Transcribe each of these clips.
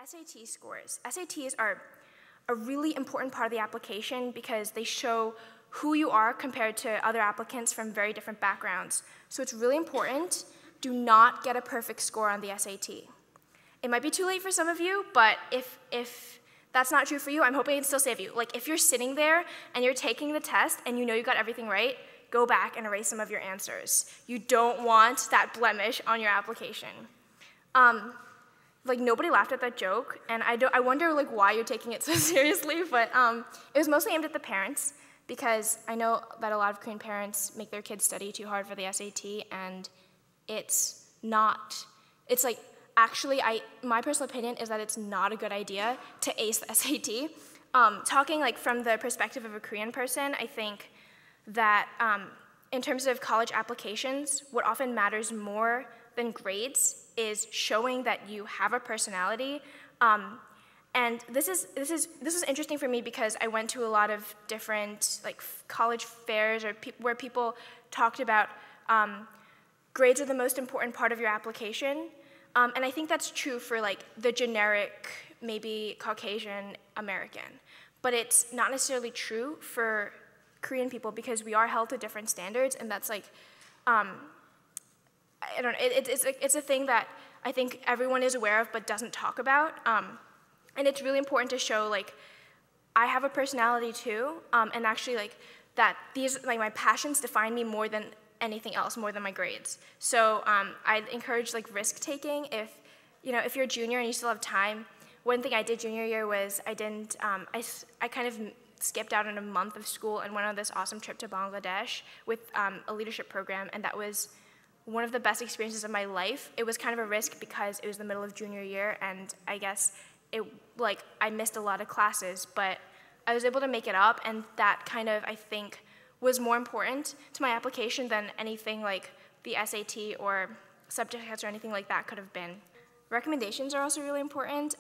SAT scores. SATs are a really important part of the application because they show who you are compared to other applicants from very different backgrounds. So it's really important. Do not get a perfect score on the SAT. It might be too late for some of you, but if that's not true for you, I'm hoping I can still save you. Like if you're sitting there and you're taking the test and you know you got everything right, go back and erase some of your answers. You don't want that blemish on your application. Like nobody laughed at that joke, and I wonder like why you're taking it so seriously, but it was mostly aimed at the parents because I know that a lot of Korean parents make their kids study too hard for the SAT, and it's like, actually, my personal opinion is that it's not a good idea to ace the SAT. Talking like from the perspective of a Korean person, I think that in terms of college applications, what often matters more than grades is showing that you have a personality. And this was interesting for me because I went to a lot of different like college fairs or where people talked about grades are the most important part of your application. And I think that's true for like the generic, maybe Caucasian American. But it's not necessarily true for Korean people because we are held to different standards, and that's like, I don't know, it's a thing that I think everyone is aware of but doesn't talk about. And it's really important to show like, I have a personality too, and actually like that these, like my passions define me more than anything else, more than my grades. So I'd encourage like risk taking if you're a junior and you still have time. One thing I did junior year was I kind of skipped out on a month of school and went on this awesome trip to Bangladesh with a leadership program, and that was one of the best experiences of my life. It was kind of a risk because it was the middle of junior year, and I guess I missed a lot of classes, but I was able to make it up, and that kind of, I think, was more important to my application than anything like the SAT or subject tests or anything like that could have been. Recommendations are also really important.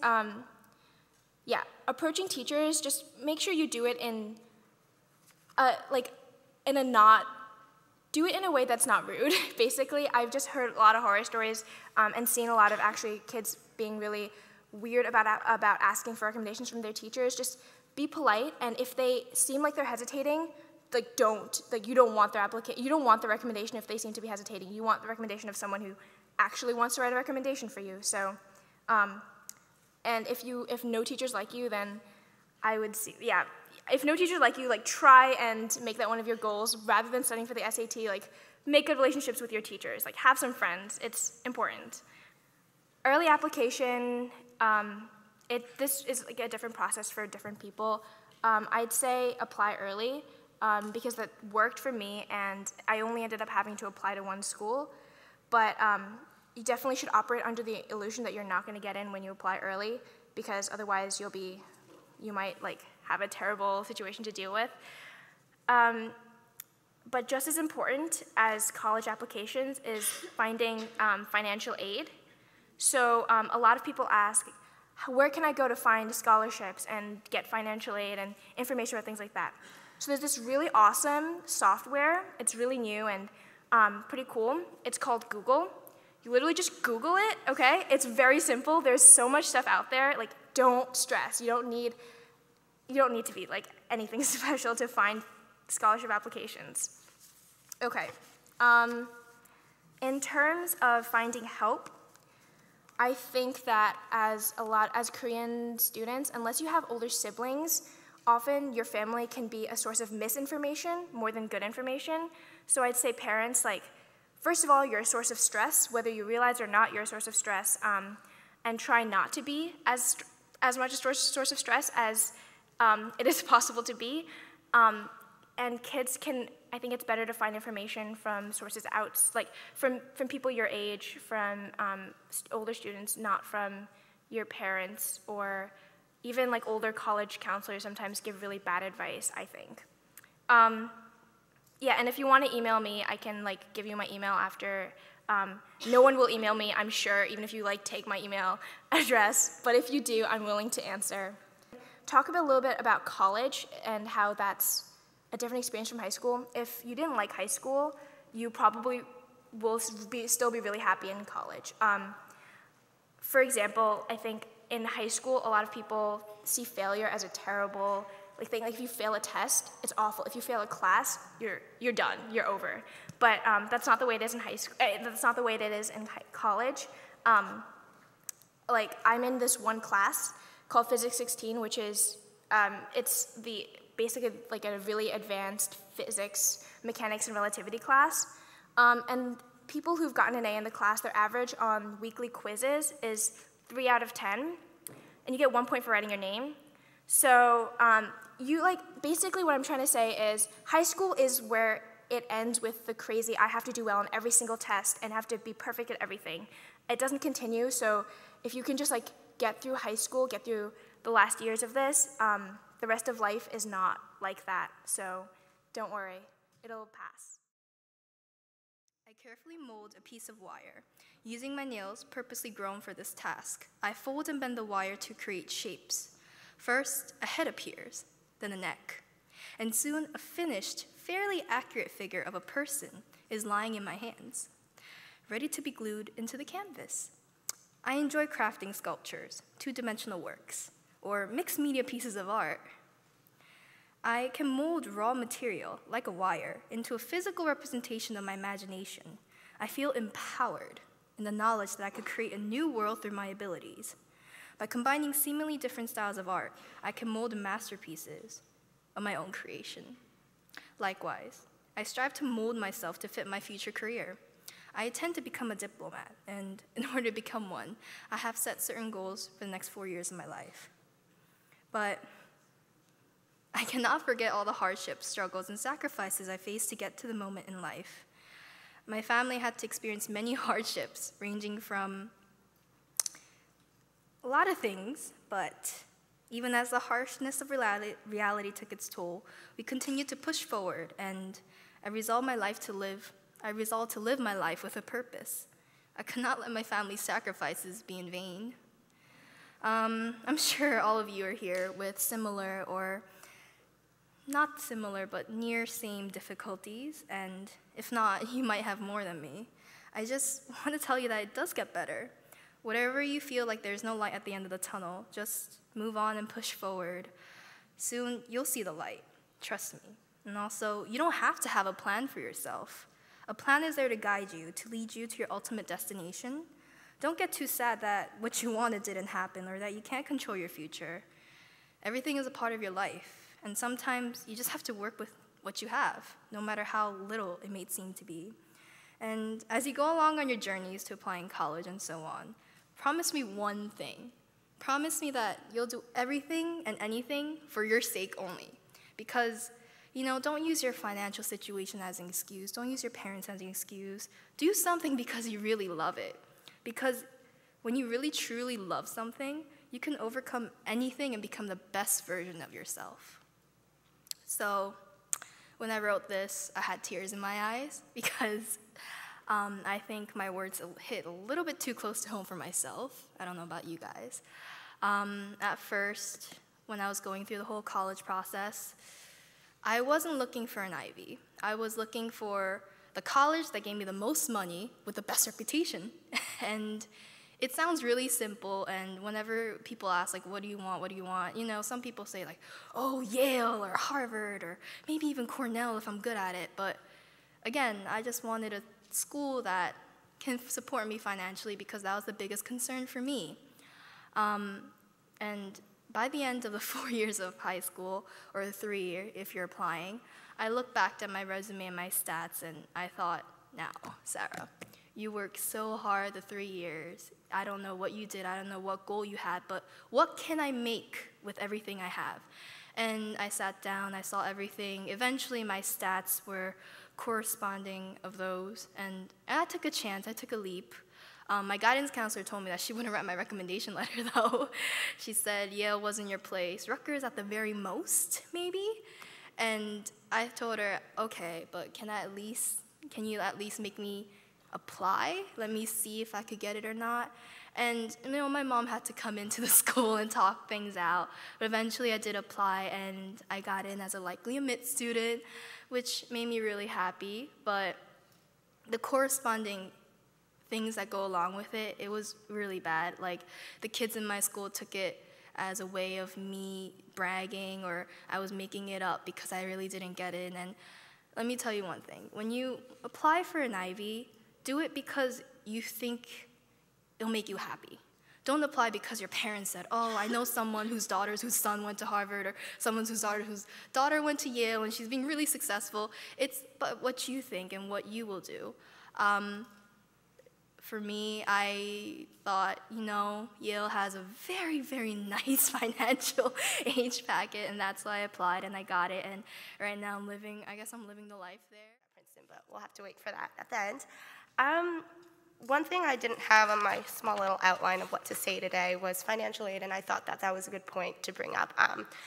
Yeah, approaching teachers, just make sure you do it do it in a way that's not rude, basically. I've just heard a lot of horror stories and seen a lot of actually kids being really weird about asking for recommendations from their teachers. Just be polite, and if they seem like they're hesitating, you don't want the recommendation if they seem to be hesitating. You want the recommendation of someone who actually wants to write a recommendation for you. So, and if no teachers like you, then I would see, yeah. If no teachers like you, like try and make that one of your goals rather than studying for the SAT. Like make good relationships with your teachers. Like have some friends. It's important. Early application. This is like a different process for different people. I'd say apply early because that worked for me, and I only ended up having to apply to one school. But you definitely should operate under the illusion that you're not going to get in when you apply early, because otherwise you might like have a terrible situation to deal with. But just as important as college applications is finding financial aid. So a lot of people ask, where can I go to find scholarships and get financial aid and information about things like that? So there's this really awesome software. It's really new and pretty cool. It's called Google. You literally just Google it, okay? It's very simple. There's so much stuff out there. Like, don't stress. You don't need to be like anything special to find scholarship applications. Okay. In terms of finding help, I think that as Korean students, unless you have older siblings, often your family can be a source of misinformation more than good information. So I'd say parents, like, first of all, you're a source of stress, whether you realize or not, you're a source of stress, and try not to be as much a source of stress as it is possible to be. And kids I think it's better to find information from sources like from people your age, from older students, not from your parents, or even like older college counselors sometimes give really bad advice, I think. Yeah, and if you want to email me, I can like give you my email after. No one will email me, I'm sure, even if you like take my email address, but if you do, I'm willing to answer. Talk a little bit about college and how that's a different experience from high school. If you didn't like high school, you probably will still be really happy in college. For example, I think in high school, a lot of people see failure as a terrible thing. Like if you fail a test, it's awful. If you fail a class, you're done. You're over. But that's not the way it is in high school. That's not the way it is in college. Like I'm in this one class called Physics 16, which is it's basically like a really advanced physics, mechanics, and relativity class. And people who've gotten an A in the class, their average on weekly quizzes is 3 out of 10, and you get 1 point for writing your name. So basically what I'm trying to say is high school is where it ends with the crazy, I have to do well on every single test and have to be perfect at everything. It doesn't continue, so if you can just get through high school, get through the last years of this, the rest of life is not like that, so don't worry, it'll pass. I carefully mold a piece of wire. Using my nails purposely grown for this task, I fold and bend the wire to create shapes. First, a head appears, then a neck, and soon a finished, fairly accurate figure of a person is lying in my hands, ready to be glued into the canvas. I enjoy crafting sculptures, two-dimensional works, or mixed media pieces of art. I can mold raw material, like a wire, into a physical representation of my imagination. I feel empowered in the knowledge that I could create a new world through my abilities. By combining seemingly different styles of art, I can mold masterpieces of my own creation. Likewise, I strive to mold myself to fit my future career. I intend to become a diplomat, and in order to become one, I have set certain goals for the next 4 years of my life. But I cannot forget all the hardships, struggles, and sacrifices I faced to get to the moment in life. My family had to experience many hardships, ranging from a lot of things, but even as the harshness of reality took its toll, we continued to push forward, and I resolved to live my life with a purpose. I could not let my family's sacrifices be in vain. I'm sure all of you are here with similar or not similar, but near same difficulties, and if not, you might have more than me. I just want to tell you that it does get better. Whatever you feel like there's no light at the end of the tunnel, just move on and push forward. Soon, you'll see the light. Trust me. And also, you don't have to have a plan for yourself. A plan is there to guide you, to lead you to your ultimate destination. Don't get too sad that what you wanted didn't happen or that you can't control your future. Everything is a part of your life, and sometimes you just have to work with what you have, no matter how little it may seem to be. And as you go along on your journeys to applying college and so on, promise me one thing. Promise me that you'll do everything and anything for your sake only. Because, don't use your financial situation as an excuse. Don't use your parents as an excuse. Do something because you really love it. Because when you really truly love something, you can overcome anything and become the best version of yourself. So, when I wrote this, I had tears in my eyes because I think my words hit a little bit too close to home for myself. I don't know about you guys. At first, when I was going through the whole college process, I wasn't looking for an Ivy. I was looking for the college that gave me the most money with the best reputation. And it sounds really simple, and whenever people ask, what do you want? Some people say, oh, Yale or Harvard or maybe even Cornell if I'm good at it. But again, I just wanted a school that can support me financially because that was the biggest concern for me. And by the end of the 4 years of high school, or 3 if you're applying, I looked back at my resume and my stats, and I thought, now, Sarah, you worked so hard the 3 years. I don't know what you did. I don't know what goal you had, but what can I make with everything I have? And I sat down, I saw everything. Eventually, my stats were corresponding of those, and I took a chance, I took a leap. My guidance counselor told me that she wouldn't write my recommendation letter, though. She said Yale wasn't your place, Rutgers at the very most, maybe? And I told her, okay, but can you at least make me apply? Let me see if I could get it or not. And my mom had to come into the school and talk things out. But eventually I did apply, and I got in as a likely admit student, which made me really happy. But the corresponding things that go along with it, it was really bad. Like, the kids in my school took it as a way of me bragging, or I was making it up because I really didn't get in. And let me tell you one thing. When you apply for an Ivy, do it because you think it'll make you happy. Don't apply because your parents said, oh, I know someone whose son went to Harvard, or someone whose daughter went to Yale, and she's being really successful. It's but what you think and what you will do. For me, I thought, Yale has a very, very nice financial aid packet, and that's why I applied, and I got it, and right now I'm living the life there. Princeton, but we'll have to wait for that at the end. One thing I didn't have on my small little outline of what to say today was financial aid, and I thought that was a good point to bring up.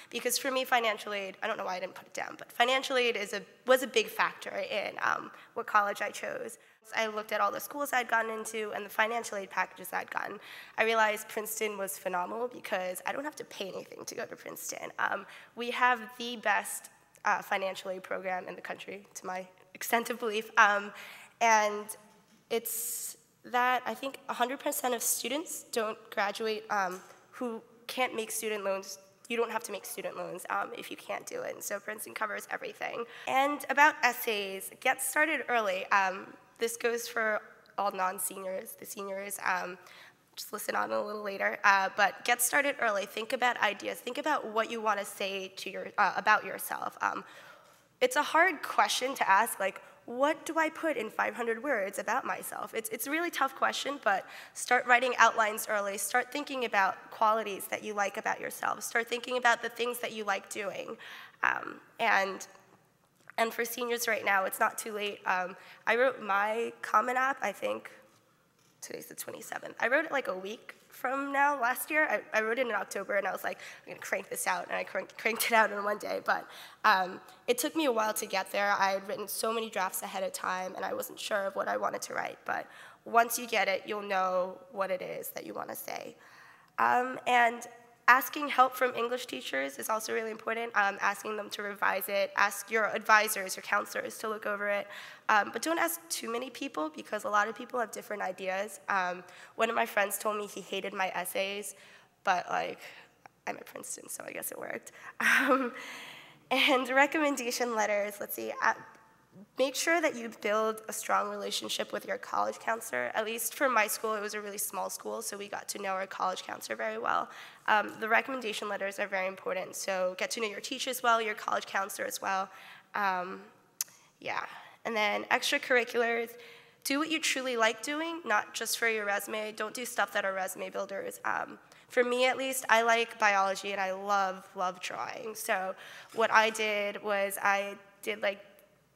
Because for me, financial aid, I don't know why I didn't put it down, but financial aid was a big factor in what college I chose. I looked at all the schools I'd gotten into and the financial aid packages I'd gotten. I realized Princeton was phenomenal because I don't have to pay anything to go to Princeton. We have the best financial aid program in the country, to my extent of belief. And it's that I think 100% of students don't graduate who can't make student loans. You don't have to make student loans if you can't do it. And so Princeton covers everything. And about essays, get started early. This goes for all non-seniors. The seniors, just listen on a little later. But get started early. Think about ideas. Think about what you want to say to about yourself. It's a hard question to ask, like, what do I put in 500 words about myself? It's a really tough question, but start writing outlines early. Start thinking about qualities that you like about yourself. Start thinking about the things that you like doing. And for seniors right now, it's not too late. I wrote my Common App, I think, today's the 27th. I wrote it like a week from now, last year. I wrote it in October, and I was like, I'm gonna crank this out, and I cranked it out in one day. But it took me a while to get there. I had written so many drafts ahead of time, and I wasn't sure of what I wanted to write. But once you get it, you'll know what it is that you want to say. And asking help from English teachers is also really important. Asking them to revise it. Ask your advisors, your counselors to look over it. But don't ask too many people because a lot of people have different ideas. One of my friends told me he hated my essays, but like, I'm at Princeton, so I guess it worked. And recommendation letters, let's see. Make sure that you build a strong relationship with your college counselor. At least for my school, it was a really small school, so we got to know our college counselor very well. The recommendation letters are very important, so get to know your teachers well, your college counselor as well. Yeah, and then extracurriculars. Do what you truly like doing, not just for your resume. Don't do stuff that are resume builders. For me, at least, I like biology, and I love drawing. So what I did was I did like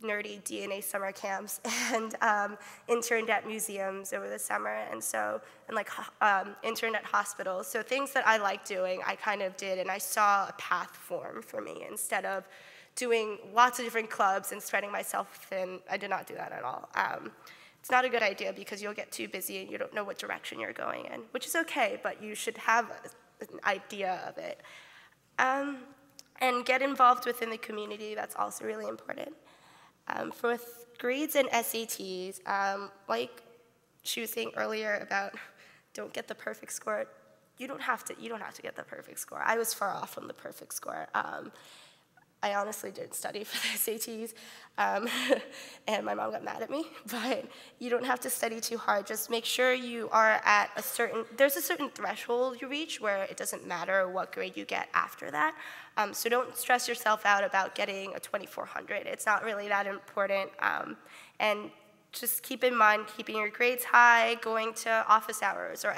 nerdy DNA summer camps and interned at museums over the summer, and like interned at hospitals. So things that I like doing, I kind of did, and I saw a path form for me instead of doing lots of different clubs and spreading myself thin. I did not do that at all. It's not a good idea because you'll get too busy and you don't know what direction you're going in, which is okay, but you should have an idea of it. And get involved within the community. That's also really important. For grades and SATs, like she was saying earlier about don't get the perfect score, you don't have to get the perfect score. I was far off from the perfect score. I honestly didn't study for the SATs, and my mom got mad at me, but you don't have to study too hard. Just make sure you are at there's a certain threshold you reach where it doesn't matter what grade you get after that. So don't stress yourself out about getting a 2400. It's not really that important. And just keep in mind keeping your grades high, going to office hours or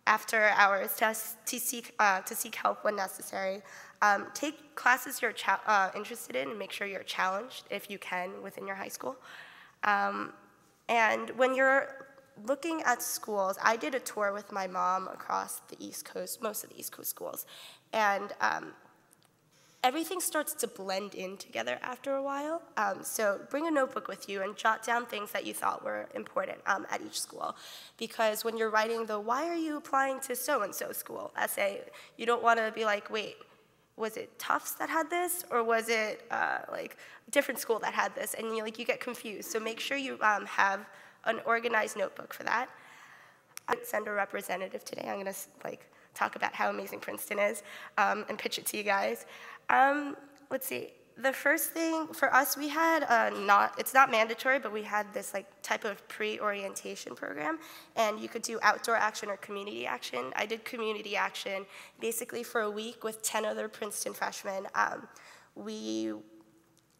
after hours to seek help when necessary. Take classes you're interested in and make sure you're challenged if you can within your high school. And when you're looking at schools, I did a tour with my mom across the East Coast, most of the East Coast schools, and everything starts to blend in together after a while. So bring a notebook with you and jot down things that you thought were important at each school. Because when you're writing the why are you applying to so-and-so school essay, you don't want to be like, wait, was it Tufts that had this, or was it like a different school that had this? And you get confused. So make sure you have an organized notebook for that. I didn't send a representative today. I'm going to talk about how amazing Princeton is and pitch it to you guys. Let's see. The first thing for us, we had it's not mandatory, but we had this type of pre-orientation program, and you could do outdoor action or community action. I did community action basically for a week with 10 other Princeton freshmen. We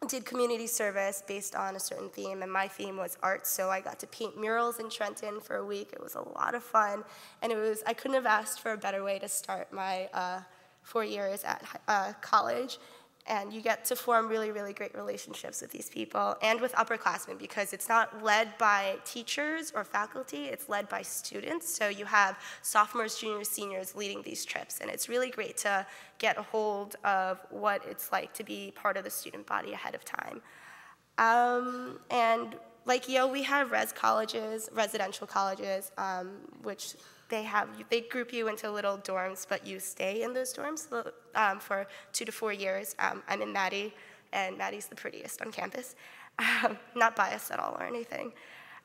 did community service based on a certain theme, and my theme was art, so I got to paint murals in Trenton for a week. It was a lot of fun, and I couldn't have asked for a better way to start my 4 years at college. And you get to form really, really great relationships with these people and with upperclassmen, because it's not led by teachers or faculty, it's led by students. So you have sophomores, juniors, seniors leading these trips, and it's really great to get a hold of what it's like to be part of the student body ahead of time. And like Yale, we have residential colleges, which they group you into little dorms, but you stay in those dorms for 2 to 4 years. I'm in Maddie, and Maddie's the prettiest on campus. Not biased at all or anything.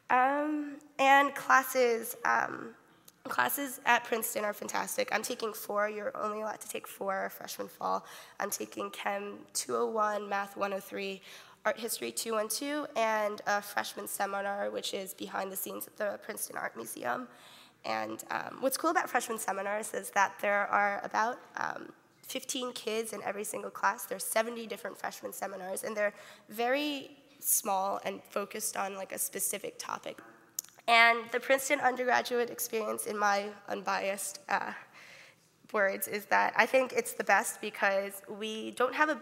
And classes at Princeton are fantastic. I'm taking 4. You're only allowed to take 4 freshman fall. I'm taking Chem 201, Math 103, Art History 212, and a freshman seminar, which is behind the scenes at the Princeton Art Museum. And what's cool about freshman seminars is that there are about 15 kids in every single class. There's 70 different freshman seminars, and they're very small and focused on a specific topic. And the Princeton undergraduate experience, in my unbiased words, is that I think it's the best because we don't have a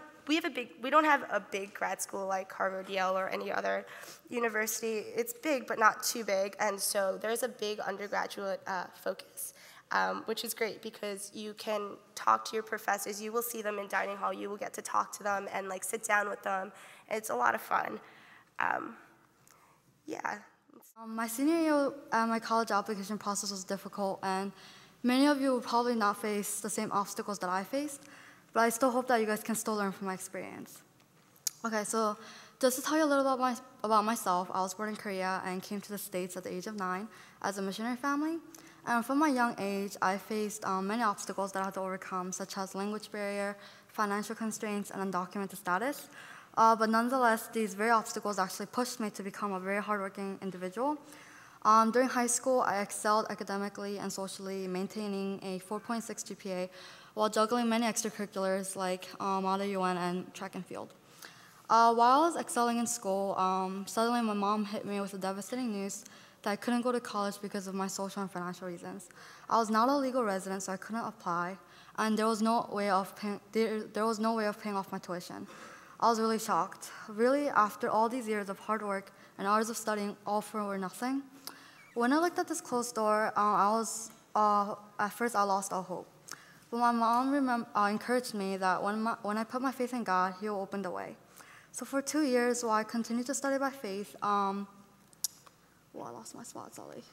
big grad school like Harvard, Yale, or any other university. It's big, but not too big, and so there's a big undergraduate focus, which is great because you can talk to your professors. You will see them in dining hall. You will get to talk to them and sit down with them. It's a lot of fun. Yeah. My senior year, my college application process was difficult, and many of you will probably not face the same obstacles that I faced. But I still hope that you guys can still learn from my experience. Okay, so just to tell you a little about myself, I was born in Korea and came to the States at the age of 9 as a missionary family. And from my young age, I faced many obstacles that I had to overcome, such as language barrier, financial constraints, and undocumented status. But nonetheless, these very obstacles actually pushed me to become a very hardworking individual. During high school, I excelled academically and socially, maintaining a 4.6 GPA, while juggling many extracurriculars like Model UN and track and field. While I was excelling in school, suddenly my mom hit me with the devastating news that I couldn't go to college because of my social and financial reasons. I was not a legal resident, so I couldn't apply, and there was no way of paying off my tuition. I was really shocked. Really, after all these years of hard work and hours of studying, all for nothing. When I looked at this closed door, at first I lost all hope. But my mom encouraged me that when I put my faith in God, He will open the way. So for 2 years, while I continued to study by faith, I lost my spot, sorry.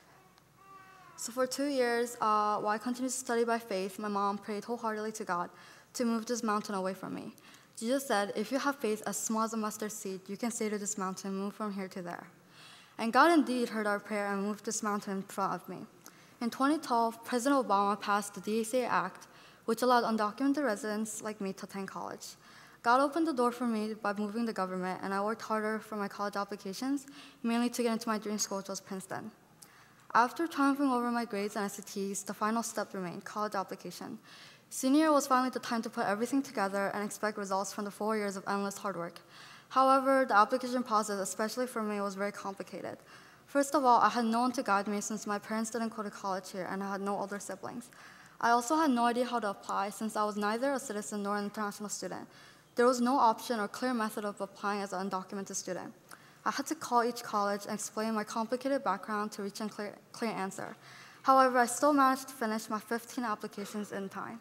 So for 2 years, while I continued to study by faith, my mom prayed wholeheartedly to God to move this mountain away from me. Jesus said, if you have faith as small as a mustard seed, you can say to this mountain, move from here to there. And God indeed heard our prayer and moved this mountain in front of me. In 2012, President Obama passed the DACA Act, which allowed undocumented residents like me to attend college. God opened the door for me by moving the government, and I worked harder for my college applications, mainly to get into my dream school, which was Princeton. After triumphing over my grades and SATs, the final step remained, college application. Senior year was finally the time to put everything together and expect results from the 4 years of endless hard work. However, the application process, especially for me, was very complicated. First of all, I had no one to guide me since my parents didn't go to college here and I had no older siblings. I also had no idea how to apply since I was neither a citizen nor an international student. There was no option or clear method of applying as an undocumented student. I had to call each college and explain my complicated background to reach a clear answer. However, I still managed to finish my 15 applications in time.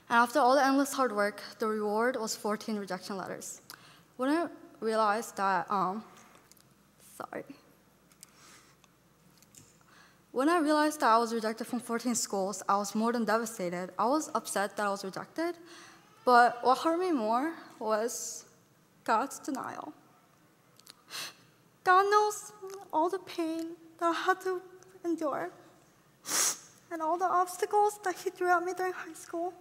And after all the endless hard work, the reward was 14 rejection letters. When I realized that, When I realized that I was rejected from 14 schools, I was more than devastated. I was upset that I was rejected, but what hurt me more was God's denial. God knows all the pain that I had to endure and all the obstacles that He threw at me during high school.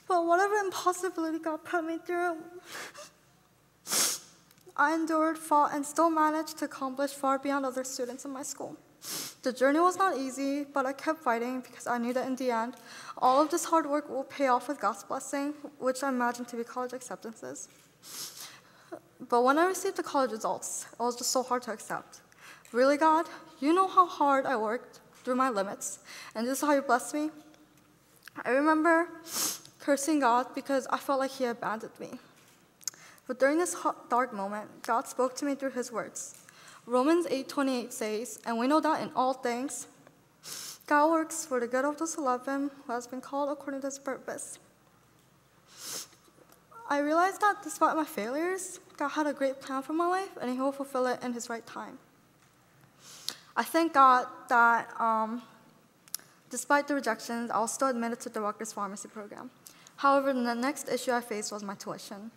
But whatever impossibility God put me through, I endured, fought, and still managed to accomplish far beyond other students in my school. The journey was not easy, but I kept fighting because I knew that in the end, all of this hard work will pay off with God's blessing, which I imagined to be college acceptances. But when I received the college results, it was just so hard to accept. Really, God, you know how hard I worked through my limits, and this is how you blessed me? I remember cursing God because I felt like He abandoned me. But during this dark moment, God spoke to me through His words. Romans 8:28 says, and we know that in all things, God works for the good of those who love Him, who has been called according to His purpose. I realized that despite my failures, God had a great plan for my life, and He will fulfill it in His right time. I thank God that despite the rejections, I was still admitted to the Rutgers Pharmacy program. However, the next issue I faced was my tuition.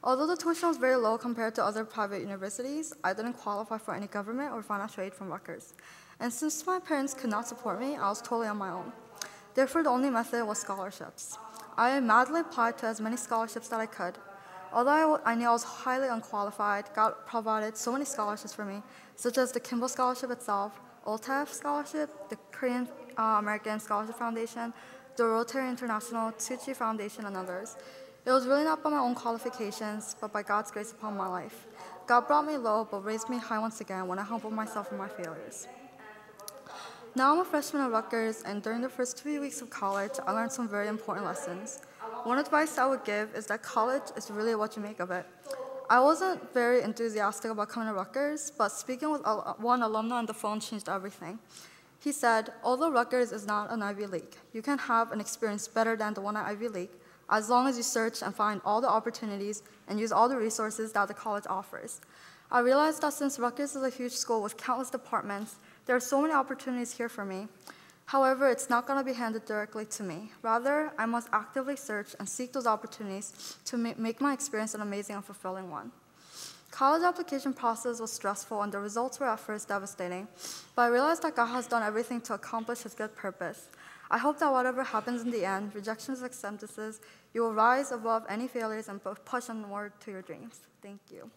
Although the tuition was very low compared to other private universities, I didn't qualify for any government or financial aid from Rutgers. And since my parents could not support me, I was totally on my own. Therefore, the only method was scholarships. I madly applied to as many scholarships that I could. Although I knew I was highly unqualified, God provided so many scholarships for me, such as the Kimball Scholarship itself, OLTEF Scholarship, the Korean American Scholarship Foundation, the Rotary International, Tsuchi Foundation, and others. It was really not by my own qualifications, but by God's grace upon my life. God brought me low, but raised me high once again when I humbled myself from my failures. Now I'm a freshman at Rutgers, and during the first 2 weeks of college, I learned some very important lessons. One advice I would give is that college is really what you make of it. I wasn't very enthusiastic about coming to Rutgers, but speaking with one alumni on the phone changed everything. He said, although Rutgers is not an Ivy League, you can have an experience better than the one at Ivy League, as long as you search and find all the opportunities and use all the resources that the college offers. I realized that since Rutgers is a huge school with countless departments, there are so many opportunities here for me. However, it's not going to be handed directly to me. Rather, I must actively search and seek those opportunities to make my experience an amazing and fulfilling one. College application process was stressful and the results were at first devastating, but I realized that God has done everything to accomplish His good purpose. I hope that whatever happens in the end, rejections or acceptances, you will rise above any failures and push onward to your dreams. Thank you.